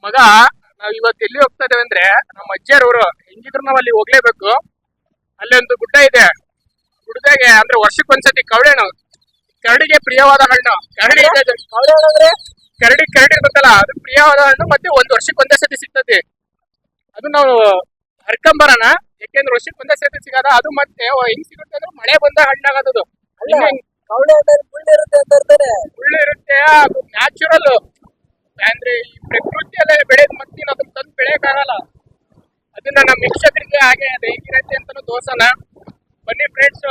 ಮಗ ನಾವ್ ಇವತ್ತು ಎಲ್ಲಿ ಹೋಗ್ತಾ ಇದ್ದೇವೆ ಅಂದ್ರೆ ನಮ್ಮ ಅಜ್ಜಿಯರವರು ಹೆಂಗಿದ್ರು ನಾವ್ ಅಲ್ಲಿ ಹೋಗ್ಲೇಬೇಕು. ಅಲ್ಲಿ ಒಂದು ಗುಡ್ಡ ಇದೆ. ಗುಡ್ಡದಾಗೆ ಅಂದ್ರೆ ವರ್ಷಕ್ಕೊಂದ್ಸತಿ ಕವಳೆ ಹಣ್ಣು, ಕರಡಿಗೆ ಪ್ರಿಯವಾದ ಹಣ್ಣು. ಕರಡಿ ಕರಡಿ ಕರಡಿ ಗೊತ್ತಲ್ಲ, ಅದು ಪ್ರಿಯವಾದ ಹಣ್ಣು. ಮತ್ತೆ ಒಂದ್ ವರ್ಷಕ್ಕೊಂದೇ ಸತಿ ಸಿಗ್ತದೆ. ಅದು ನಾವು ಹರ್ಕೊಂಬರೋಣ, ಯಾಕೆಂದ್ರೆ ವರ್ಷಕ್ಕೊಂದೇ ಸತಿ ಸಿಗದ ಅದು. ಮತ್ತೆ ಹೆಂಗ್ ಸಿಗುತ್ತೆ ಅಂದ್ರೆ ಮಳೆ ಬಂದ ಹಣ್ಣಾಗದು. ಮುಳ್ಳು ಇರುತ್ತೆ, ಅದು ನ್ಯಾಚುರಲ್. ಅಂದ್ರೆ ಈ ಪ್ರಕೃತಿಯಲ್ಲೇ ಬೆಳೆದ್ ಮತ್ತೆ ಅದನ್ನ ತಂದು ಬೆಳೆಯಕ್ಕಾಗಲ್ಲ. ಅದನ್ನ ನಮ್ಮ ವೀಕ್ಷಕರಿಗೆ ಹಾಗೆ ಅದು ಹೇಗಿರುತ್ತೆ ಅಂತ ತೋರ್ಸೋಣ. ಬನ್ನಿ ಫ್ರೆಂಡ್ಸ್,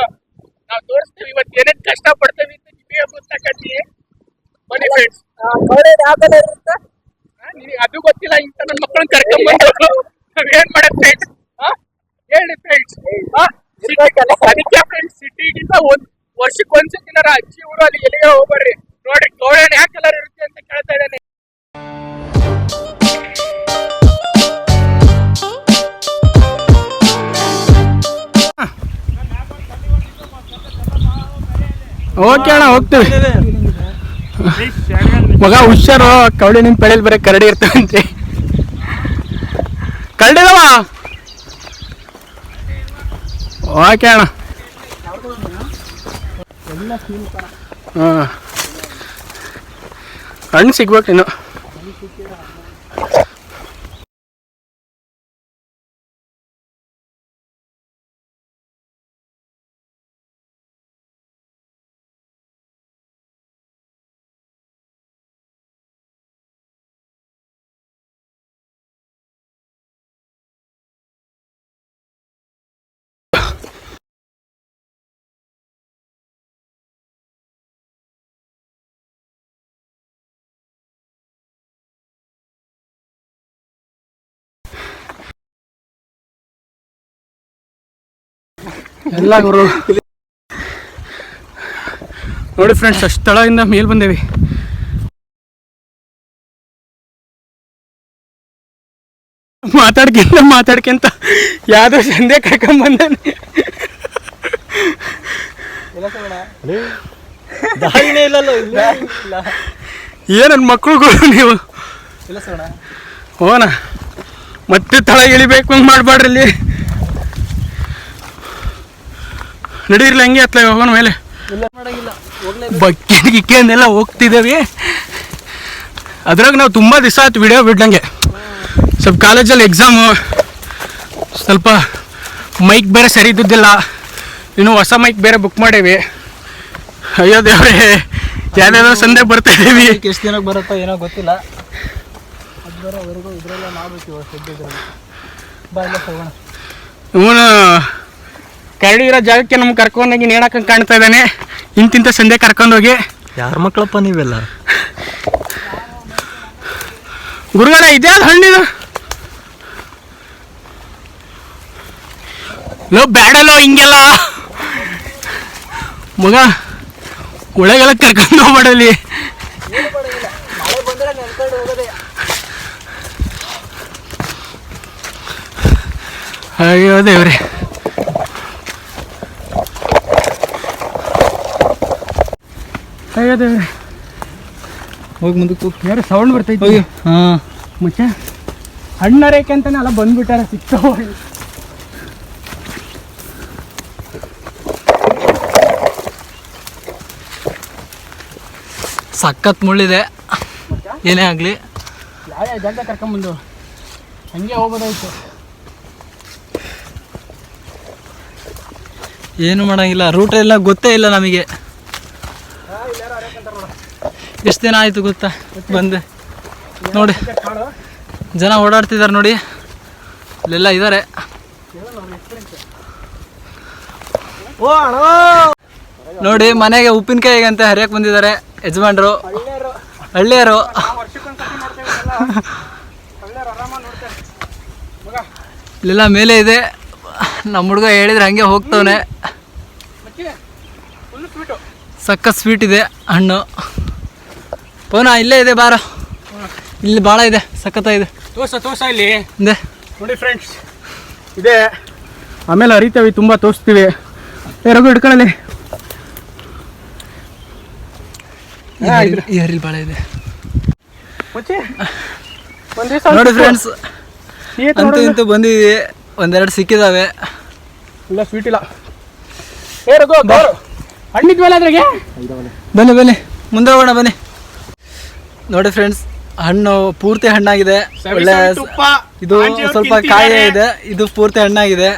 ನಾವು ತೋರಿಸ್ತೀವಿ ಇವತ್ತು ಏನೇನ್ ಕಷ್ಟ ಪಡ್ತೇವೆ ಅಂತ ನಿಮಗೆ ಗೊತ್ತಾಗತ್ತಿ. ಬನ್ನಿ ಫ್ರೆಂಡ್ಸ್. ಅದು ಗೊತ್ತಿಲ್ಲ, ಇಂತ ನನ್ನ ಮಕ್ಕಳನ್ನ ಕರ್ಕೊಂಡ್ ಬಂದ್ರು ನಾವೇನ್ ಮಾಡಕ್ ಫ್ರೆಂಡ್ಸ್? ಹೇಳಿ ಫ್ರೆಂಡ್ಸ್. ಅದಕ್ಕೆ ಫ್ರೆಂಡ್ಸ್, ಸಿಟಿಗಿಂತ ವರ್ಷಕ್ಕೆ ಒಂದ್ಸತಿನಾರ ಅಜ್ಜಿ ಊರು ಅಲ್ಲಿ ಎಲ್ಲಿಗೆ ಹೋಗ್ಬರ್ರಿ. ನೋಡಿ ಕವಳೆ ಯಾವ ಕಲರ್ ಇರುತ್ತೆ ಅಂತ ಕೇಳ್ತಾ ಇದ್ದಾನೆ. ಓಕೆ ಅಣ್ಣ, ಹೋಗ್ತೀವಿ. ಮಗ ಹುಷಾರು, ಕವಳೆ ನಿಮ್ ಪೆಳೆಯಲ್ಲಿ ಬರೀ ಕರಡಿ ಇರ್ತಾವಂತೆ. ಕರಡಿದವ. ಓಕೆ ಅಣ್ಣ. ಹಣ್ಣು ಸಿಗ್ಬೇಕು ಇನ್ನು. ಎಲ್ಲ ಗುರು ನೋಡಿ ಫ್ರೆಂಡ್ಸ್, ಅಷ್ಟು ಸ್ಥಳದಿಂದ ಮೇಲ್ ಬಂದೇವಿ. ಮಾತಾಡ್ಕೊಂತ ಯಾವ್ದೋ ಸಂದೆ ಕರ್ಕೊಂಬಂದಾನೆ. ಏನನ್ ಮಕ್ಳುಗಳು ನೀವು? ಹೋನ ಮತ್ತೆ ತಳ ಇಳಿಬೇಕು ಹಂಗೆ ಮಾಡ್ಬಾಡ್ರಿ. ಇಲ್ಲಿ ನಡೀರ್ಲಿ, ಹಂಗೆ ಹತ್ಲ ಹೋಗೋಣ ಮೇಲೆ. ಬಕ್ಕಿ ಗಿಕ್ಕಿ ಅಂದೆಲ್ಲ ಹೋಗ್ತಿದ್ದೇವೆ. ಅದ್ರಾಗ ನಾವು ತುಂಬ ದಿವಸ ಆಯ್ತು ವಿಡಿಯೋ ಬಿಡ್ದಂಗೆ. ಸ್ವಲ್ಪ ಕಾಲೇಜಲ್ಲಿ ಎಕ್ಸಾಮು, ಸ್ವಲ್ಪ ಮೈಕ್ ಬೇರೆ ಸರಿ ಇದ್ದಿದ್ದಿಲ್ಲ. ಇನ್ನು ಹೊಸ ಮೈಕ್ ಬೇರೆ ಬುಕ್ ಮಾಡೇವಿ. ಅಯ್ಯೋ ದೇವ್ರೆ, ಯಾವ್ದಾದ್ರು ಸಂದೆ ಬರ್ತಾ ಇದ್ದೀವಿ. ಎಷ್ಟು ದಿನಕ್ಕೆ ಬರುತ್ತೋ ಏನೋ ಗೊತ್ತಿಲ್ಲ. ಅದು ಬರೋವರೆಗೂ ಇದರಲ್ಲೇ ಮಾಡಬೇಕು. ಹೋಗೋಣ. ಇವನು ಕರಡಿ ಇರೋ ಜಾಗಕ್ಕೆ ನಮ್ಗೆ ಕರ್ಕೊಂಡೋಗಿ ನೇಣಾಕಂಗೆ ಕಾಣ್ತಾ ಇದ್ದಾನೆ. ಇಂತಿಂತ ಸಂದೆ ಕರ್ಕೊಂಡೋಗಿ. ಯಾರ ಮಕ್ಕಳಪ್ಪ ನೀವೆಲ್ಲ? ಗುರುಗಳ ಇದ್ಯಾವ್ದು ಹಣ್ಣಿದು? ಲೋ ಬ್ಯಾಡಲ್ಲೋ ಹಿಂಗೆಲ್ಲ ಮಗ, ಒಳಗೆಲ್ಲ ಕರ್ಕೊಂಡು ಹೋಗ್ಬೇಡಲ್ಲಿ. ಅಯ್ಯೋ ದೇವ್ರೆ. ಅಯ್ಯೋ ದೇವ್ರೆ, ಹೋಗಿ ಮುಂದಕ್ಕೆ ಯಾರು ಸೌಂಡ್ ಬರ್ತೈತಿ. ಹಾಂ ಮುಚ್ಚ ಹಣ್ಣರೇಕೆ ಅಂತಾನೆ ಅಲ್ಲ ಬಂದ್ಬಿಟ್ಟಾರ. ಸಿಕ್ತಾವ ಸಖತ್ ಮುಳ್ಳಿದೆ. ಏನೇ ಆಗಲಿ ಯಾವ ಜಾಗ ಕರ್ಕೊಂಬಂದು ಹಂಗೆ ಹೋಗೋದಾಯ್ತು. ಏನು ಮಾಡೋಂಗಿಲ್ಲ, ರೂಟ್ ಎಲ್ಲ ಗೊತ್ತೇ ಇಲ್ಲ ನಮಗೆ. ಎಷ್ಟು ದಿನ ಆಯಿತು ಗೊತ್ತಾ ಬಂದೆ. ನೋಡಿ ಜನ ಓಡಾಡ್ತಿದ್ದಾರೆ ನೋಡಿ, ಇಲ್ಲೆಲ್ಲ ಇದ್ದಾರೆ. ನೋಡಿ ಮನೆಗೆ ಉಪ್ಪಿನಕಾಯಿಗೆ ಅಂತ ಹರಿಯಕ್ಕೆ ಬಂದಿದ್ದಾರೆ ಯಜಮಾನ್ರು, ಹಳ್ಳಿಯರು. ಇಲ್ಲೆಲ್ಲ ಮೇಲೆ ಇದೆ. ನಮ್ಮ ಹುಡುಗ ಹೇಳಿದ್ರೆ ಹಂಗೆ ಹೋಗ್ತವನೆ. ಸಖತ್ ಸ್ವೀಟ್ ಇದೆ ಹಣ್ಣು. ಪೋನ ಇಲ್ಲೇ ಇದೆ, ಬಾರ. ಇಲ್ಲಿ ಭಾಳ ಇದೆ, ಸಖತ್ತಾಗಿದೆ. ತೋರ್ಸ ಇಲ್ಲಿ ಇದೆ ನೋಡಿ ಫ್ರೆಂಡ್ಸ್, ಇದೆ. ಆಮೇಲೆ ಹರಿತೇವೆ, ತುಂಬ ತೋರಿಸ್ತೀವಿ. ರಘು ಹಿಡ್ಕೊಳ್ಳಿ. ಈ ಹರಿಲ್ ಭಾಳ ಇದೆ. ಒಂದ್ ದಿವಸ ನೋಡಿ ಫ್ರೆಂಡ್ಸ್, ಅಂತೂ ಇಂತೂ ಬಂದಿದ್ದೀವಿ. ಒಂದೆರಡು ಸಿಕ್ಕಿದಾವೆ. ಇಲ್ಲ ಸ್ವೀಟ್ ಇಲ್ಲ. ಹಣ್ಣಿದ್ವಲ್ಲ ಅದ್ರಾಗೆ. ಬನ್ನಿ ಬನ್ನಿ, ಮುಂದೆ ಹೋಗೋಣ ಬನ್ನಿ. ನೋಡಿ ಫ್ರೆಂಡ್ಸ್, ಹಣ್ಣು ಪೂರ್ತಿ ಹಣ್ಣಾಗಿದೆ. ಒಳ್ಳೆ ಇದು ಸ್ವಲ್ಪ ಕಾಯಿ ಇದೆ, ಇದು ಪೂರ್ತಿ ಹಣ್ಣಾಗಿದೆ.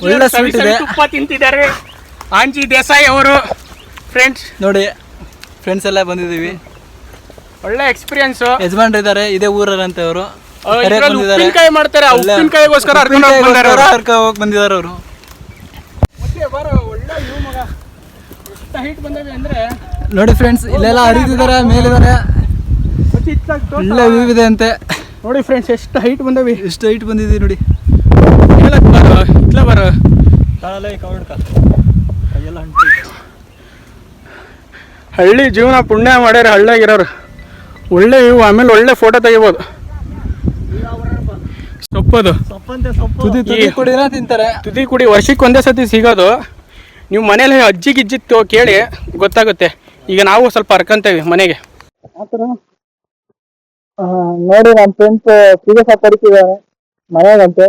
ಒಳ್ಳೆ ಸ್ವೀಟ್ ಇದೆ. ತುಪ್ಪ ತಿಂತಿದ್ದಾರೆ ಆಂಜಿ ದೇಸಾಯಿ ಅವರು. ಫ್ರೆಂಡ್ಸ್ ನೋಡಿ, ಫ್ರೆಂಡ್ಸ್ ಎಲ್ಲ ಬಂದಿದ್ದೀವಿ. ಒಳ್ಳೆ ಎಕ್ಸ್ಪೀರಿಯನ್ಸ್. ಯಜಮಾನ್ರು ಇದ್ದಾರೆ, ಇದೇ ಊರಂತೆ ಅವರು. ಉಪ್ಪಿನಕಾಯಿ ಮಾಡ್ತಾರೆ, ಉಪ್ಪಿನಕಾಯಿಗೋಸ್ಕರ ಹೋಗಿ ಬಂದಿದ್ದಾರೆ ಅವರು. ಒಳ್ಳೆ ಇವು ಮಗ, ಎಷ್ಟು ಹೈಟ್ ಬಂದವೆ ಅಂದ್ರೆ ನೋಡಿ ಫ್ರೆಂಡ್ಸ್, ಇಲ್ಲೆಲ್ಲ ಹರಿದಿದ್ದಾರೆ, ಮೇಲಿದ್ದಾರೆ. ಒಳ್ಳೆ ವ್ಯೂ ಇದೆ ಅಂತೆ. ನೋಡಿ ಫ್ರೆಂಡ್ಸ್, ಎಷ್ಟು ಹೈಟ್ ಬಂದವಿ, ಎಷ್ಟು ಹೈಟ್ ಬಂದಿದೆ ನೋಡಿ. ಇಟ್ಲ ಬರ ಹಳ್ಳಿ ಜೀವನ ಪುಣ್ಯ ಮಾಡ್ಯಾರ ಹಳ್ಳಿಯಾಗಿರೋರು. ಒಳ್ಳೆ ಇವು, ಆಮೇಲೆ ಒಳ್ಳೆ ಫೋಟೋ ತೆಗಿಬೋದು. ಸೊಪ್ಪದು ತುದಿ ಕುಡಿನ ತಿಂತಾರೆ. ತುದಿ ಕುಡಿ ವರ್ಷಕ್ಕೆ ಒಂದೇ ಸತಿ ಸಿಗೋದು. ನೀವು ಮನೇಲಿ ಅಜ್ಜಿ ಗಿಜ್ಜಿತ್ತು ಕೇಳಿ ಗೊತ್ತಾಗುತ್ತೆ. ಈಗ ನಾವು ಸ್ವಲ್ಪ ಹರ್ಕಂತೇವಿ ಮನೆಗೆ. ನೋಡಿ, ನಮ್ಮ ಫ್ರೆಂಡ್ಸ್ ಸೀಗೆ ಸಾಕು ಕಡಿತಿದ್ದಾನೆ ಮನೆಗಂತೆ.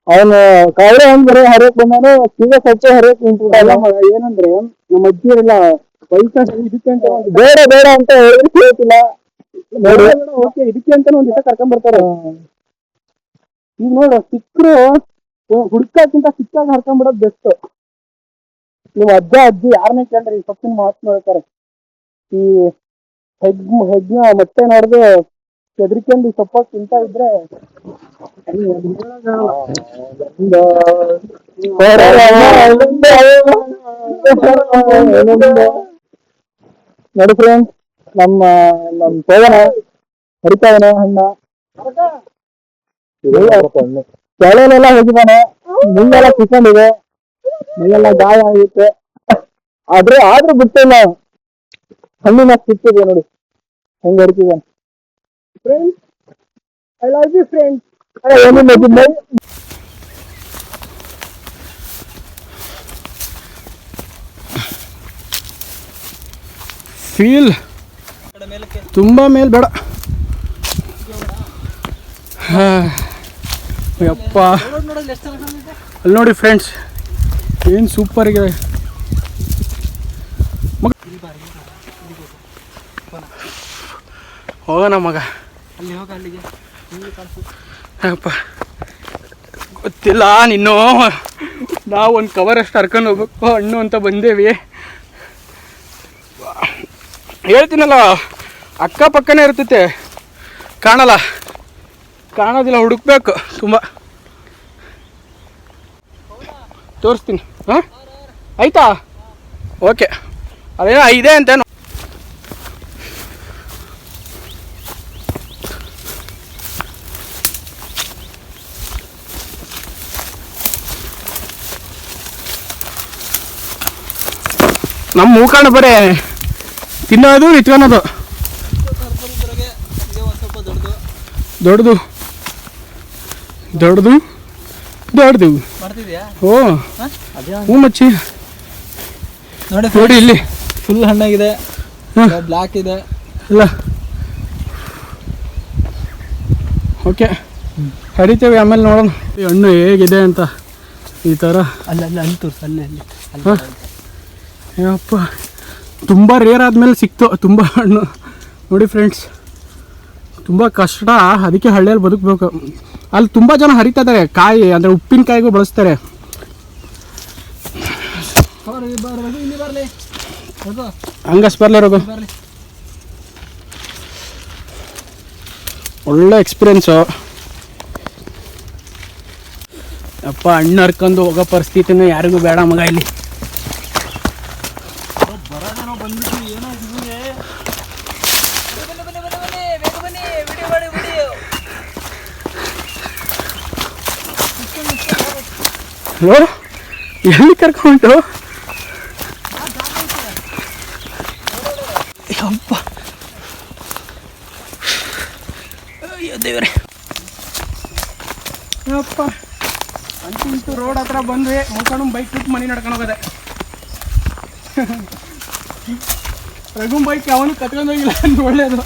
ಅವನು ಕವಡೆ ಅಂದ್ರೆ ಹರಿಯಕ್ ಬಂದಾನು, ಸೀಗೆ ಸಚ್ಚೆ ಹರಿಯಕ್ ನಿಂತಿಲ್ಲ. ಏನಂದ್ರೆ ನಮ್ಮ ಅಜ್ಜಿ ಎಲ್ಲ ಇದಕ್ಕೆ ಅಂತ ಬೇಡ ಬೇಡ ಅಂತ ಹೇಳಿದ್ರೆ ಕೇಳ್ತಿಲ್ಲ. ಓಕೆ ಇದಕ್ಕೆ ಅಂತ ಒಂದ್ ದಿವಸ ಕರ್ಕೊಂಡ್ ಬರ್ತಾರೆ. ಈಗ ನೋಡು, ಸಿಕ್ಕರು ಹುಡ್ಕಕ್ಕಿಂತ ಸಿಕ್ಕಾಗ ಹರ್ಕೊಂಡ್ಬಿಡೋದು ಬೆಸ್ಟ್. ನೀವು ಅಜ್ಜ ಅಜ್ಜಿ ಯಾರನ್ನೇ ಕೇಳ್ರಿ ಈ ಸೊಪ್ಪಿನ ಮಾತು ಹೇಳ್ತಾರೆ. ಈ ಹೆಗ್ನ ಮತ್ತೆ ನೋಡ್ದು ಹೆದರ್ಕೊಂಡು ಈ ಸೊಪ್ಪ ತಿಂತ ಇದ್ರೆ ನೋಡಿ ಫ್ರೆಂಡ್ಸ್, ನಮ್ಮ ತೋಗನ ಹರಿತಾವನೆ ಹಣ್ಣ ಕೆಳಲೆಲ್ಲ ಹೋಗಿದ್ದಾನೆ. ಮುಂದೆಲ್ಲ ಕಿತ್ಕೊಂಡಿದೆ, ಮೈಯೆಲ್ಲ ಗಾಯ ಆಗುತ್ತೆ. ಆದ್ರೂ ಬಿಟ್ಟಿಲ್ಲ. ಹಣ್ಣಿನ ಸಿಕ್ಕಿದೆ ನೋಡಿ ಹೆಂಗ್ ಹರಿತಿದ್ದಾನೆ. Friends, I love you friends. Feel ತುಂಬಾ ಮೇಲ್ ಬೇಡ. ಯಪ್ಪ, ಅಲ್ಲಿ ನೋಡಿ ಫ್ರೆಂಡ್ಸ್, ಏನು ಸೂಪರ್ ಆಗಿದೆ. ಹೋಗೋಣ ಮಗ, ಅಪ್ಪ ಗೊತ್ತಿಲ್ಲ. ನೀನು ನಾವು ಒಂದು ಕವರ್ ಅಷ್ಟು ಹರ್ಕೊಂಡು ಹೋಗ್ಬೇಕು ಹಣ್ಣು ಅಂತ ಬಂದೇವಿ. ಹೇಳ್ತೀನಲ್ಲ, ಅಕ್ಕಪಕ್ಕನೇ ಇರ್ತೈತೆ, ಕಾಣೋದಿಲ್ಲ, ಹುಡುಕ್ಬೇಕು ತುಂಬ. ತೋರಿಸ್ತೀನಿ. ಹಾಂ ಆಯ್ತಾ? ಓಕೆ, ಅದೇನೋ ಇದೆ ಅಂತ. ನಮ್ಮ ಮೂಕಾಣ ಬರೇ ತಿನ್ನೋದು ಇಟ್ಕೊಳೋದು. ದೊಡ್ಡದು ದೊಡ್ಡದು ದೊಡ್ಡದು ಓ ಹೂ ಮಚ್ಚಿ ನೋಡಿ, ಇಲ್ಲಿ ಫುಲ್ ಹಣ್ಣಾಗಿದೆ, ಬ್ಲಾಕ್ ಇದೆ ಇಲ್ಲ. ಓಕೆ, ಹರಿತೇವೆ, ಆಮೇಲೆ ನೋಡೋಣ ಈ ಹಣ್ಣು ಹೇಗಿದೆ ಅಂತ. ಈ ಥರ ಅಲ್ಲಿ ತೋರಿಸು, ಅಲ್ಲಿ ಅಪ್ಪ, ತುಂಬ ರೇರ್ ಆದಮೇಲೆ ಸಿಕ್ತು ತುಂಬ ಹಣ್ಣು. ನೋಡಿ ಫ್ರೆಂಡ್ಸ್, ತುಂಬ ಕಷ್ಟ, ಅದಕ್ಕೆ ಹಳ್ಳಿಯಲ್ಲಿ ಬದುಕಬೇಕು. ಅಲ್ಲಿ ತುಂಬ ಜನ ಹರಿತಾ ಇದ್ದಾರೆ, ಕಾಯಿ ಅಂದರೆ ಉಪ್ಪಿನಕಾಯಿಗೂ ಬಳಸ್ತಾರೆ. ಹಂಗಸ್ ಬರಲೇ ರೋಗು, ಒಳ್ಳೆ ಎಕ್ಸ್ಪೀರಿಯನ್ಸು. ಅಪ್ಪ, ಹಣ್ಣು ಹರ್ಕೊಂಡು ಹೋಗೋ ಪರಿಸ್ಥಿತಿನೂ ಯಾರಿಗೂ ಬೇಡ ಮಗ. ಇಲ್ಲಿ ಹಲೋ, ಎಲ್ಲಿ ಕರ್ಕೊಂಡು ಅಪ್ಪ ದೇವರೇ. ಅಪ್ಪ, ಅಂತೂ ರೋಡ್ ಹತ್ರ ಬಂದ್ವಿ. ಮುಖಂಡು ಬೈಕ್ ಟ್ರಿಪ್ ಮನೆ ನಡ್ಕೊಂಡು ಹೋಗೋದೆ. ರಘು ಬೈಕ್ ಅವನು ಕತ್ಕೊಂಡು ಹೋಗಿಲ್ಲ, ಒಳ್ಳೇದು.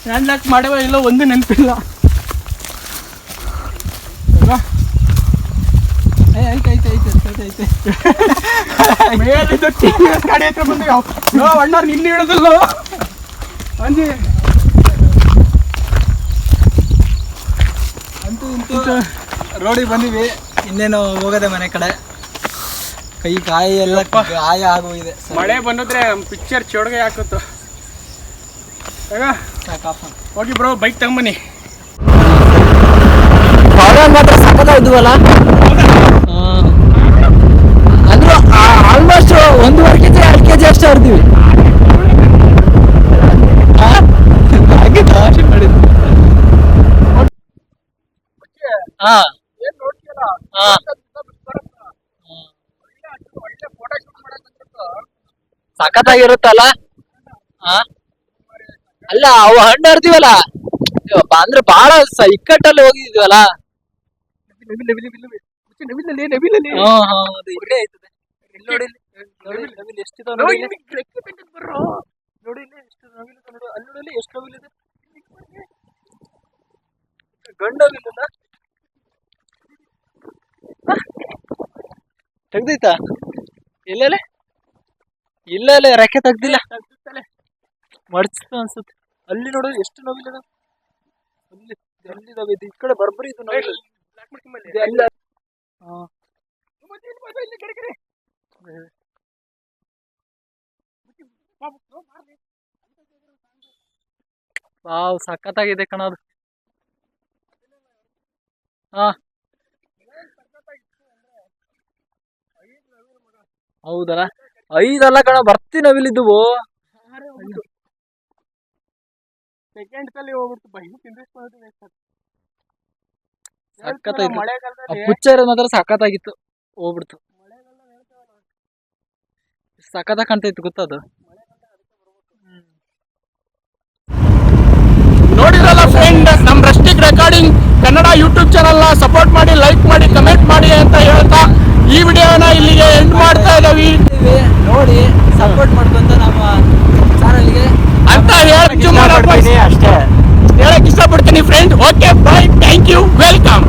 ಹ್ಯಾಂಡ್ ಲಾಕ್ ಮಾಡವ ಇಲ್ಲ, ಒಂದು ನೆನಪಿಲ್ಲ. ಮೇಲಿದ್ದು ಗಾಡಿ ಹತ್ರ ಬಂದು ಅಣ್ಣವ್ರು ನಿನ್ನ ಹಿಡಿದಲ್ಲ ಅಂಜಿ ಅಂತೂ ಇಂತೂ ರೋಡಿಗೆ ಬಂದಿವಿ. ಇನ್ನೇನು ಹೋಗದೆ ಮನೆ ಕಡೆ. ಕೈ ಕಾಯಿ ಎಲ್ಲ ಗಾಯ ಆಗೋಗಿದೆ. ಮಳೆ ಬಂದಿದ್ರೆ ನಮ್ಮ ಪಿಕ್ಚರ್ ಚೊಡ್ಗೆ ಹಾಕುತ್ತು. ಹೋಗಿ ಬ್ರೋ ಬೈಕ್ ತಗೊಂಬನ್ನಿ. ಮಾತ್ರ ಸಖತ್ ಇದ್ವಲ್ಲ ಅಂದ್ರು ಆಲ್ಮೋಸ್ಟ್ 1.5 kg 2 kg ಅಷ್ಟು ಹರಿದೀವಿ. ಸಖತ್ತಾಗಿರುತ್ತಲ್ಲ. ಅಲ್ಲ ಅವು ಹಣ್ಣು ಹರಿದಿವಲ್ಲ ಅಂದ್ರೆ ಬಹಳ ಇಕ್ಕಟ್ಟಲ್ಲಿ ಹೋಗಿದ್ವಲ್ಲ. ತೆಗ್ದೈತಾ ಎಲ್ಲೇ ಇಲ್ಲೇ ರೆಕ್ಕೆ ತೆಗ್ದಿಲ್ಲ. ಮಡ್ಚಿತು ಅನ್ಸುತ್ತೆ. ಅಲ್ಲಿ ನೋಡು ಎಷ್ಟು ನೋವಿಲ್ಲ. ಅಲ್ಲಿ ಎಲ್ಲಿದಾವೆ ಈ ಕಡೆ ಬರ್ಬರಿ ಇದು ನೋವಿಲ್ಲ. ವಾವ್ ಸಖತ್ತಾಗಿದೆ ಕಣದು. ಹೌದಲ್ಲ 5 ಅಲ್ಲ ಕಣ ಬರ್ತಿ ನವಿಲಿದ್ದುವು. ಪುಚ್ಚ ಇರೋದು ಮಾತ್ರ ಸಖತ್ತಾಗಿತ್ತು. ಹೋಗ್ಬಿಡ್ತು. ಸಖತ್ತಾಗಿ ಕಾಣ್ತೈತ್ತು ಗೊತ್ತದು. ನೋಡಿರಲ್ಲ ಫ್ರೆಂಡ್, ನಮ್ಮ ರಸ್ಟಿಕ್ ರೆಕಾರ್ಡಿಂಗ್ ಕನ್ನಡ ಯೂಟ್ಯೂಬ್ ಚಾನಲ್ನ ಸಪೋರ್ಟ್ ಮಾಡಿ, ಲೈಕ್ ಮಾಡಿ, ಕಮೆಂಟ್ ಮಾಡಿ ಅಂತ ಹೇಳ್ತಾ ಈ ವಿಡಿಯೋನ ಇಲ್ಲಿಗೆ ಎಂಡ್ ಮಾಡ್ತಾ ಇದ್ದೀವಿ. ನೋಡಿ ಸಪೋರ್ಟ್ ಮಾಡ್ಕೊಂತ ನಮ್ಮ ಚಾನಲ್ಗೆ ಅಂತ ಅಷ್ಟೇ ಹೇಳಕ್ ಇಷ್ಟಪಡ್ತೀನಿ friend. Okay bye, thank you, welcome.